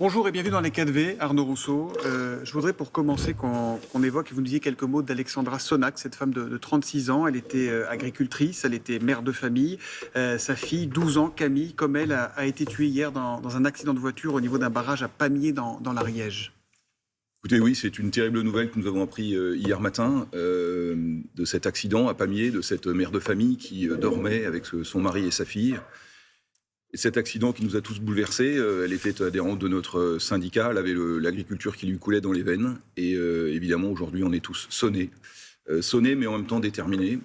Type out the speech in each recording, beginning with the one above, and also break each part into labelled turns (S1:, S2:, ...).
S1: Bonjour et bienvenue dans les 4V, Arnaud Rousseau. Je voudrais pour commencer qu'on évoque et vous nous disiez quelques mots d'Alexandra Sonac, cette femme de 36 ans. Elle était agricultrice, elle était mère de famille. Sa fille, 12 ans, Camille, comme elle, a été tuée hier dans un accident de voiture au niveau d'un barrage à Pamiers dans l'Ariège.
S2: Écoutez, oui, c'est une terrible nouvelle que nous avons appris hier matin de cet accident à Pamiers, de cette mère de famille qui dormait avec son mari et sa fille. Et cet accident qui nous a tous bouleversés, elle était adhérente de notre syndicat, elle avait l'agriculture qui lui coulait dans les veines. Et évidemment, aujourd'hui, on est tous sonnés. Sonnés, mais en même temps déterminés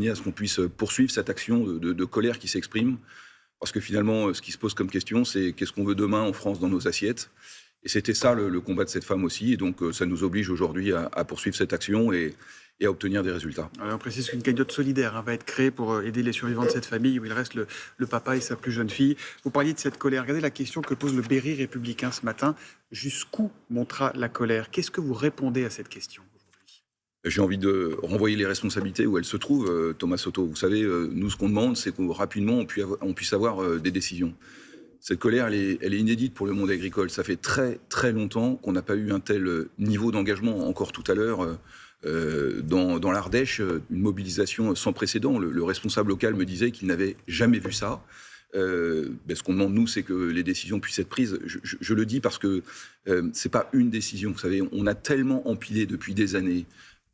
S2: à ce qu'on puisse poursuivre cette action de colère qui s'exprime. Parce que finalement, ce qui se pose comme question, c'est qu'est-ce qu'on veut demain en France dans nos assiettes. Et c'était ça le combat de cette femme aussi. Et donc, ça nous oblige aujourd'hui à poursuivre cette action et à obtenir des résultats.
S1: Alors on précise qu'une cagnotte solidaire va être créée pour aider les survivants de cette famille où il reste le papa et sa plus jeune fille. Vous parliez de cette colère. Regardez la question que pose le Berry républicain ce matin. Jusqu'où montera la colère? Qu'est-ce que vous répondez à cette question aujourd'hui?
S2: J'ai envie de renvoyer les responsabilités où elles se trouvent, Thomas Soto. Vous savez, nous, ce qu'on demande, c'est qu'on rapidement on puisse avoir des décisions. Cette colère, elle est inédite pour le monde agricole. Ça fait très, très longtemps qu'on n'a pas eu un tel niveau d'engagement. Encore tout à l'heure, dans l'Ardèche, une mobilisation sans précédent. Le responsable local me disait qu'il n'avait jamais vu ça. Ce qu'on demande, nous, c'est que les décisions puissent être prises. Je le dis parce que c'est pas une décision. Vous savez, on a tellement empilé depuis des années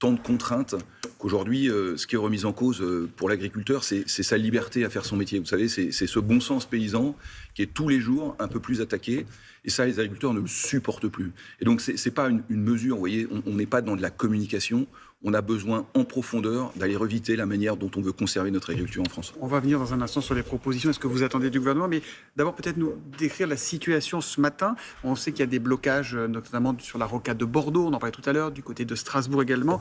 S2: tant de contraintes qu'aujourd'hui, ce qui est remis en cause pour l'agriculteur, c'est sa liberté à faire son métier. Vous savez, c'est ce bon sens paysan qui est tous les jours un peu plus attaqué. Et ça, les agriculteurs ne le supportent plus. Et donc, c'est pas une mesure, vous voyez, on n'est pas dans de la communication. On a besoin, en profondeur, d'aller revisiter la manière dont on veut conserver notre agriculture en France.
S1: On va venir dans un instant sur les propositions. Est-ce que vous attendez du gouvernement? Mais d'abord, peut-être nous décrire la situation ce matin. On sait qu'il y a des blocages, notamment sur la rocade de Bordeaux, on en parlait tout à l'heure, du côté de Strasbourg également.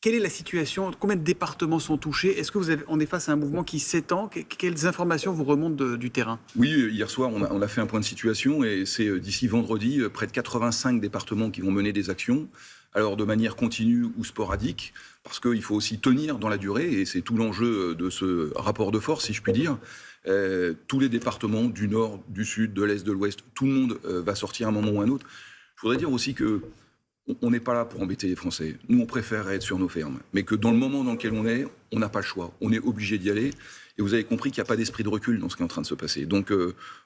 S1: Quelle est la situation? Combien de départements sont touchés? Est-ce que on est face à un mouvement qui s'étend? Quelles informations vous remontent du terrain?
S2: Oui, hier soir, on a fait un point de situation et c'est d'ici vendredi, près de 85 départements qui vont mener des actions. Alors de manière continue ou sporadique, parce qu'il faut aussi tenir dans la durée, et c'est tout l'enjeu de ce rapport de force, si je puis dire. Tous les départements du Nord, du Sud, de l'Est, de l'Ouest, tout le monde va sortir à un moment ou à un autre. Je voudrais dire aussi que on n'est pas là pour embêter les Français. Nous, on préférerait être sur nos fermes. Mais que dans le moment dans lequel on est, on n'a pas le choix. On est obligé d'y aller. Et vous avez compris qu'il n'y a pas d'esprit de recul dans ce qui est en train de se passer. Donc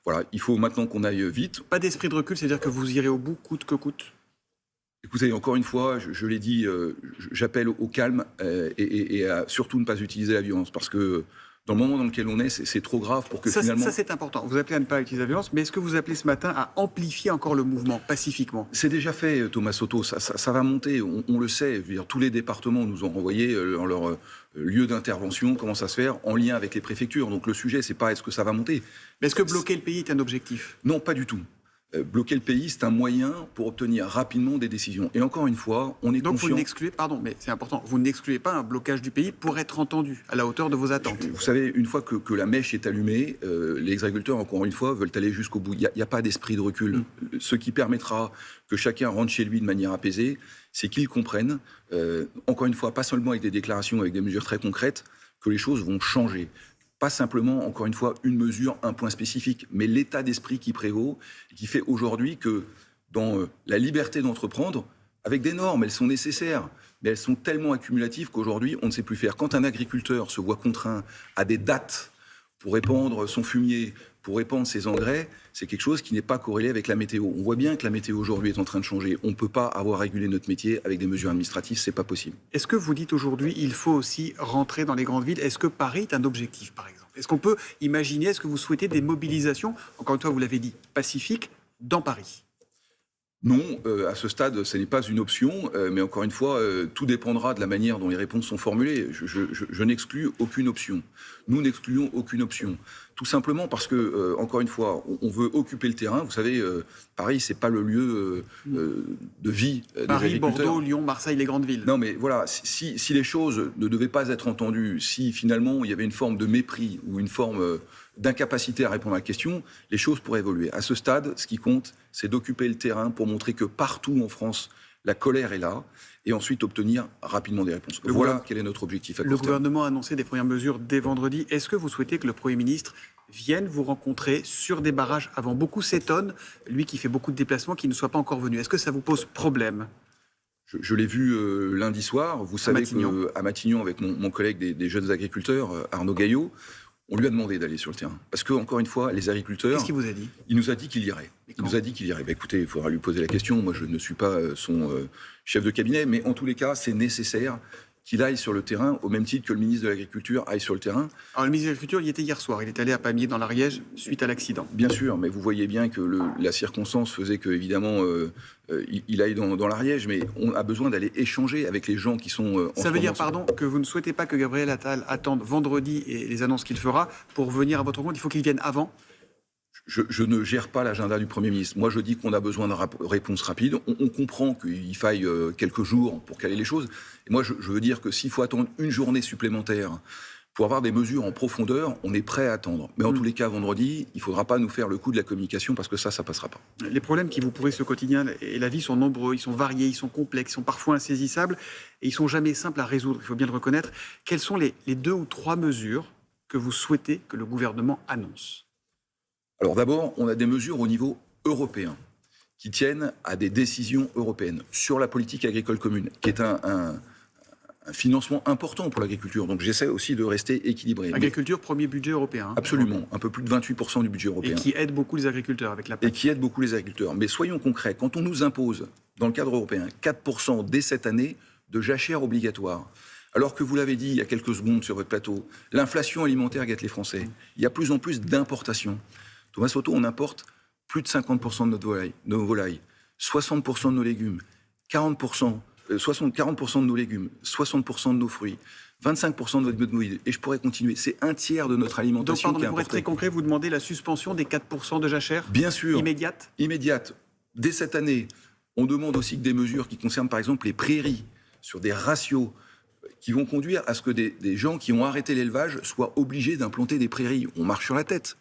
S2: voilà, il faut maintenant qu'on aille vite.
S1: Pas d'esprit de recul, c'est-à-dire que vous irez au bout, coûte que coûte?
S2: Écoutez, encore une fois, je l'ai dit, j'appelle au calme et à surtout ne pas utiliser la violence. Parce que dans le moment dans lequel on est, c'est trop grave pour que finalement...
S1: Ça, c'est important. Vous appelez à ne pas utiliser la violence, mais est-ce que vous appelez ce matin à amplifier encore le mouvement, pacifiquement?
S2: C'est déjà fait, Thomas Soto. Ça va monter, on le sait. Je veux dire, tous les départements nous ont renvoyé leur lieu d'intervention, comment ça se faire, en lien avec les préfectures. Donc le sujet, c'est pas est-ce que ça va monter.
S1: Mais est-ce que bloquer le pays est un objectif?
S2: Non, pas du tout. Bloquer le pays, c'est un moyen pour obtenir rapidement des décisions. Et encore une fois, on est
S1: Donc
S2: conscient...
S1: vous n'excluez, pardon, mais c'est important, vous n'excluez pas un blocage du pays pour être entendu à la hauteur de vos attentes.
S2: Vous savez, une fois que la mèche est allumée, les agriculteurs, encore une fois, veulent aller jusqu'au bout. Il n'y a pas d'esprit de recul. Ce qui permettra que chacun rentre chez lui de manière apaisée, c'est qu'ils comprennent, encore une fois, pas seulement avec des déclarations, avec des mesures très concrètes, que les choses vont changer. Pas simplement, encore une fois, une mesure, un point spécifique, mais l'état d'esprit qui prévaut et qui fait aujourd'hui que dans la liberté d'entreprendre, avec des normes, elles sont nécessaires, mais elles sont tellement accumulatives qu'aujourd'hui, on ne sait plus faire. Quand un agriculteur se voit contraint à des dates pour répandre son fumier, pour répandre ses engrais, c'est quelque chose qui n'est pas corrélé avec la météo. On voit bien que la météo aujourd'hui est en train de changer. On ne peut pas avoir régulé notre métier avec des mesures administratives, c'est pas possible.
S1: Est-ce que vous dites aujourd'hui il faut aussi rentrer dans les grandes villes? Est-ce que Paris est un objectif, par exemple? Est-ce qu'on peut imaginer, est-ce que vous souhaitez des mobilisations, encore une fois, vous l'avez dit, pacifiques, dans Paris?
S2: Non, à ce stade, ce n'est pas une option, mais encore une fois, tout dépendra de la manière dont les réponses sont formulées. Je n'exclus aucune option. Nous n'excluons aucune option. Tout simplement parce que, encore une fois, on veut occuper le terrain. Vous savez, Paris, c'est pas le lieu de vie des agriculteurs.
S1: Paris, Bordeaux, Lyon, Marseille, les grandes villes.
S2: Non, mais voilà, si les choses ne devaient pas être entendues, si finalement il y avait une forme de mépris ou une forme d'incapacité à répondre à la question, les choses pourraient évoluer. À ce stade, ce qui compte, c'est d'occuper le terrain pour montrer que partout en France, la colère est là, et ensuite obtenir rapidement des réponses. Voilà quel est notre objectif à court
S1: Le
S2: terme.
S1: gouvernement a annoncé des premières mesures dès vendredi. Est-ce que vous souhaitez que le Premier ministre vienne vous rencontrer sur des barrages avant. Beaucoup s'étonnent, lui qui fait beaucoup de déplacements, qu'il ne soit pas encore venu. Est-ce que ça vous pose problème ?
S2: Je l'ai vu lundi soir. Vous savez qu'à Matignon, avec mon collègue des jeunes agriculteurs, Arnaud Gaillot, on lui a demandé d'aller sur le terrain. Parce que, encore une fois, les agriculteurs...
S1: Qu'est-ce qu'il vous a dit ?
S2: Il nous a dit qu'il irait. Écoutez, il faudra lui poser la question. Moi, je ne suis pas son chef de cabinet, mais en tous les cas, c'est nécessaire qu'il aille sur le terrain, au même titre que le ministre de l'Agriculture aille sur le terrain.
S1: Alors, le ministre de l'Agriculture, il était hier soir. Il est allé à Pamiers, dans l'Ariège, suite à l'accident.
S2: Bien sûr, mais vous voyez bien que la circonstance faisait que, évidemment, il aille dans l'Ariège, mais on a besoin d'aller échanger avec les gens qui sont...
S1: Ça veut dire, que vous ne souhaitez pas que Gabriel Attal attende vendredi et les annonces qu'il fera pour venir à votre rencontre. Il faut qu'il vienne avant.
S2: Je ne gère pas l'agenda du Premier ministre. Moi, je dis qu'on a besoin de réponses rapides. On comprend qu'il faille quelques jours pour caler les choses. Et moi, je veux dire que s'il faut attendre une journée supplémentaire pour avoir des mesures en profondeur, on est prêt à attendre. Mais en tous les cas, vendredi, il ne faudra pas nous faire le coup de la communication parce que ça passera pas.
S1: Les problèmes qui vous pourrissent au quotidien et la vie sont nombreux, ils sont variés, ils sont complexes, ils sont parfois insaisissables et ils sont jamais simples à résoudre, il faut bien le reconnaître. Quelles sont les 2 ou 3 mesures que vous souhaitez que le gouvernement annonce ?
S2: Alors d'abord, on a des mesures au niveau européen qui tiennent à des décisions européennes sur la politique agricole commune, qui est un financement important pour l'agriculture. Donc j'essaie aussi de rester équilibré.
S1: Agriculture, premier budget européen.
S2: Absolument, un peu plus de 28% du budget européen.
S1: Et qui aide beaucoup les agriculteurs avec la PAC.
S2: Et qui aide beaucoup les agriculteurs. Mais soyons concrets, quand on nous impose, dans le cadre européen, 4% dès cette année de jachère obligatoire, alors que vous l'avez dit il y a quelques secondes sur votre plateau, l'inflation alimentaire guette les Français. Il y a plus en plus d'importations. Thomas Soto, on importe plus de 50% de nos volailles, 60% de nos légumes, 40% de nos légumes, 60% de nos fruits, 25% de notre mobilité. Et je pourrais continuer. C'est un tiers de notre alimentation qui est importée.
S1: Pour être très concret, vous demandez la suspension des 4% de jachère ?
S2: Bien sûr.
S1: Immédiate ?
S2: Immédiate. Dès cette année, on demande aussi que des mesures qui concernent par exemple les prairies, sur des ratios qui vont conduire à ce que des gens qui ont arrêté l'élevage soient obligés d'implanter des prairies. On marche sur la tête.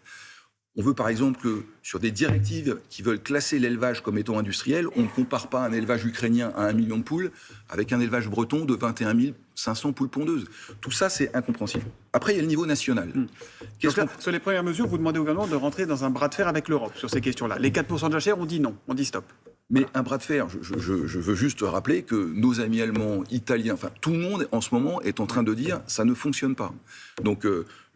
S2: On veut par exemple que sur des directives qui veulent classer l'élevage comme étant industriel, on ne compare pas un élevage ukrainien à 1 million de poules avec un élevage breton de 21 500 poules pondeuses. Tout ça, c'est incompréhensible. Après, il y a le niveau national.
S1: Donc là, sur les premières mesures, vous demandez au gouvernement de rentrer dans un bras de fer avec l'Europe sur ces questions-là. Les 4% de jachère, on dit non, on dit stop.
S2: Mais un bras de fer, je veux juste rappeler que nos amis allemands, italiens, enfin tout le monde en ce moment est en train de dire ça ne fonctionne pas. Donc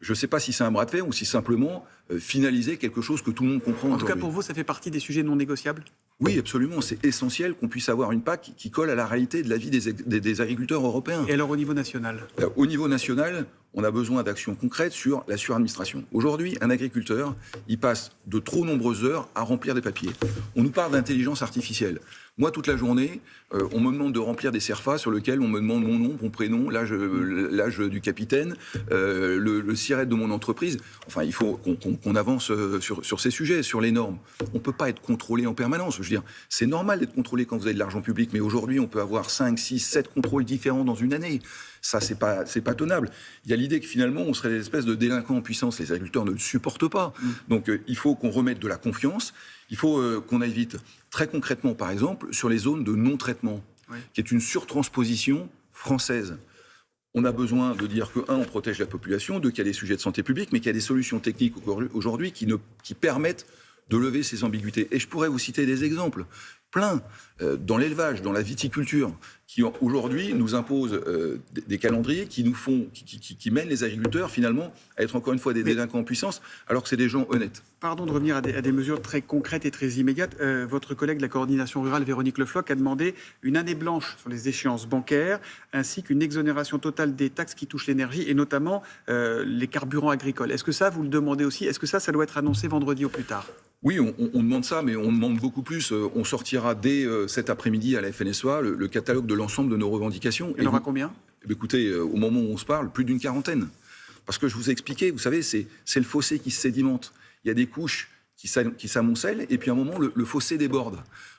S2: je ne sais pas si c'est un bras de fer ou si simplement finaliser quelque chose que tout le monde comprend.
S1: En tout cas, pour vous, ça fait partie des sujets non négociables ?
S2: Oui, absolument. C'est essentiel qu'on puisse avoir une PAC qui colle à la réalité de la vie des agriculteurs européens.
S1: Et alors au niveau national ?
S2: Au niveau national, on a besoin d'actions concrètes sur la suradministration. Aujourd'hui, un agriculteur, il passe de trop nombreuses heures à remplir des papiers. On nous parle d'intelligence artificielle. Moi, toute la journée, on me demande de remplir des CERFA sur lesquels on me demande mon nom, mon prénom, l'âge du capitaine, le SIRET de mon entreprise. Enfin, il faut qu'on avance sur ces sujets, sur les normes. On ne peut pas être contrôlé en permanence. Je veux dire, c'est normal d'être contrôlé quand vous avez de l'argent public, mais aujourd'hui, on peut avoir 5, 6, 7 contrôles différents dans une année. Ça, c'est pas tenable. Il y a l'idée que finalement, on serait des espèces de délinquants en puissance. Les agriculteurs ne le supportent pas. Donc, il faut qu'on remette de la confiance. Il faut qu'on aille vite. Très concrètement, par exemple, sur les zones de non-traitement, qui est une surtransposition française. On a besoin de dire que, 1, on protège la population, 2, qu'il y a des sujets de santé publique, mais qu'il y a des solutions techniques aujourd'hui qui permettent de lever ces ambiguïtés. Et je pourrais vous citer des exemples, plein, dans l'élevage, dans la viticulture, qui aujourd'hui nous imposent des calendriers qui mènent les agriculteurs finalement à être encore une fois des délinquants en puissance, alors que c'est des gens honnêtes.
S1: Pardon de revenir à des mesures très concrètes et très immédiates. Votre collègue de la coordination rurale, Véronique Le Floch, a demandé une année blanche sur les échéances bancaires, ainsi qu'une exonération totale des taxes qui touchent l'énergie, et notamment les carburants agricoles. Est-ce que ça, vous le demandez aussi ? Est-ce que ça doit être annoncé vendredi au plus tard ?
S2: Oui, on demande ça, mais on demande beaucoup plus. On sortira dès cet après-midi à la FNSEA le catalogue de l'ensemble de nos revendications.
S1: Il y en aura combien ?
S2: Écoutez, au moment où on se parle, plus d'une quarantaine. Parce que je vous ai expliqué, vous savez, c'est le fossé qui se sédimente. Il y a des couches qui s'amoncellent, et puis à un moment, le fossé déborde.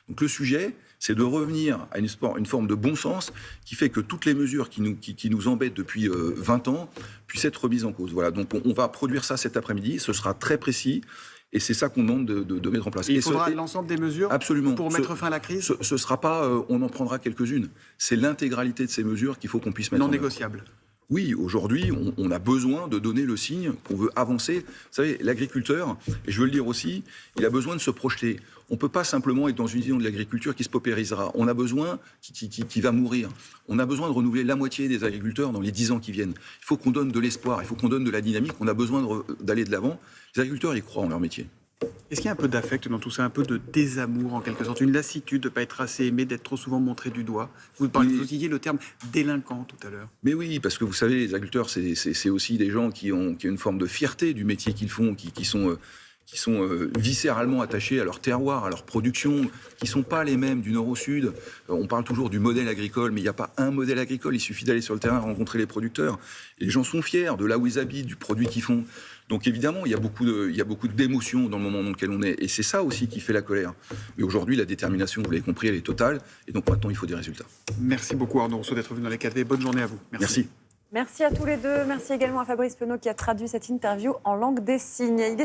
S2: Donc le sujet, c'est de revenir à une forme de bon sens qui fait que toutes les mesures qui nous embêtent depuis 20 ans puissent être remises en cause. Voilà, donc on va produire ça cet après-midi, ce sera très précis. Et c'est ça qu'on demande de mettre en place.
S1: Et il faudra l'ensemble des mesures
S2: absolument.
S1: Pour mettre fin à la crise ?
S2: Ce ne sera pas, on en prendra quelques-unes. C'est l'intégralité de ces mesures qu'il faut qu'on puisse mettre en œuvre.
S1: Non négociables.
S2: Oui, aujourd'hui, on a besoin de donner le signe qu'on veut avancer. Vous savez, l'agriculteur, et je veux le dire aussi, il a besoin de se projeter. On ne peut pas simplement être dans une vision de l'agriculture qui se paupérisera. On a besoin, qui va mourir. On a besoin de renouveler la moitié des agriculteurs dans les 10 ans qui viennent. Il faut qu'on donne de l'espoir, il faut qu'on donne de la dynamique, on a besoin d'aller de l'avant. Les agriculteurs, ils croient en leur métier.
S1: Est-ce qu'il y a un peu d'affect dans tout ça, un peu de désamour en quelque sorte, une lassitude de ne pas être assez aimé, d'être trop souvent montré du doigt? Vous utilisez le terme délinquant tout à l'heure.
S2: Mais oui, parce que vous savez, les agriculteurs, c'est aussi des gens qui ont une forme de fierté du métier qu'ils font, qui sont viscéralement attachés à leur terroir, à leur production, qui ne sont pas les mêmes du nord au sud. On parle toujours du modèle agricole, mais il n'y a pas un modèle agricole. Il suffit d'aller sur le terrain, rencontrer les producteurs. Et les gens sont fiers de là où ils habitent, du produit qu'ils font. Donc évidemment, il y a beaucoup d'émotions dans le moment dans lequel on est. Et c'est ça aussi qui fait la colère. Mais aujourd'hui, la détermination, vous l'avez compris, elle est totale. Et donc maintenant, il faut des résultats.
S1: Merci beaucoup Arnaud Rousseau d'être venu dans les 4V. Bonne journée à vous.
S2: Merci.
S3: Merci à tous les deux. Merci également à Fabrice Penaud qui a traduit cette interview en langue des signes.